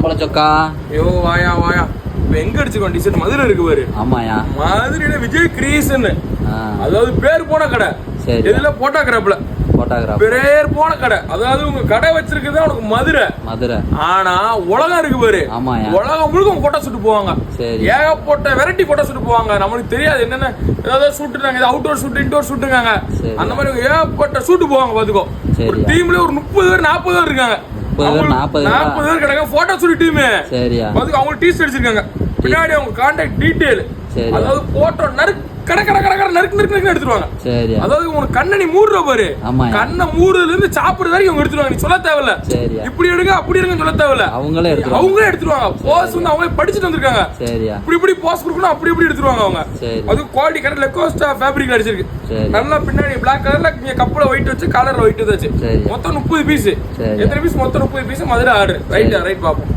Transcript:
மாம்பழ சொக்கா. ஐயோ வாயா வாயா. இப்ப எங்க அடிச்சுக்கோ டிஷர்ட் மதுரை இருக்கு பாரு. ஆமாயா. மதுரையில விஜய் கிரியேஷன். அதாவது பேர் போன கடை. சரி. இதுல போட்டோகிராஃப்ல பேர் போன கடை. அதாவது உங்க கடை வச்சிருக்கிறது உனக்கு மதுரை. ஆனா உலகம் இருக்கு பாரு. உலகம் முழுக்க போட்டோ சுட்டு போவாங்க. ஏகப்பட்ட வெரைட்டி போட்டோ சுட்டு போவாங்க. நம்மளுக்கு தெரியாது என்னென்ன ஏதாவது ஷூட்டுனாங்க. அவுட்டோர் ஷூட் இன்டோர் ஷூட்டுங்க. அந்த மாதிரி ஏகப்பட்ட ஷூட்டு போவாங்க பாத்துக்கோ. ஒரு டீம்ல ஒரு 30 பேர் 40 பேர் இருக்காங்க. 40 பேர் கிடக்க போட்டோ ஷூட் டீம். பாத்துக்கோ அவங்க டீ ஷர்ட் அடிச்சிருக்காங்க. பின்னாடி அவங்க கான்டாக்ட் டீடைல். அதாவது போட்டோ நறுக்கு எடுத்துருவாங்க. அதாவது உனக்கு கண்ணை நீ மூடுற பாரு. கண்ணை மூடுறதுல இருந்து சாப்பிடுற வரைக்கும் அவங்க எடுத்துருவாங்க. நீ சொல்ல தேவையில்ல. இப்படி எடுங்க அப்படி எடுங்க சொல்ல தேவையில்ல. அவங்களே எடுத்துருவாங்க. போஸ் வந்து அவங்களே படிச்சுட்டு வந்திருக்காங்க. இப்படி போஸ் கொடுக்கணும் அப்படி எடுத்துருவாங்க அவங்க. அது குவாலிட்டி கரெக்ட் லெக்கோஸ்டா ஃபேப்ரிக் அடிச்சிருக்கு. நல்லா பின்னாடி பிளாக் கலர்ல கப்பல ஒயிட் வச்சு கலர்ல ஒயிட் வச்சு மொத்தம் 30 பீஸ். எத்தனை பீஸ்? மொத்தம் 30 பீஸ். மதுரை ஆர்டர். ரைட் பாப்போம்.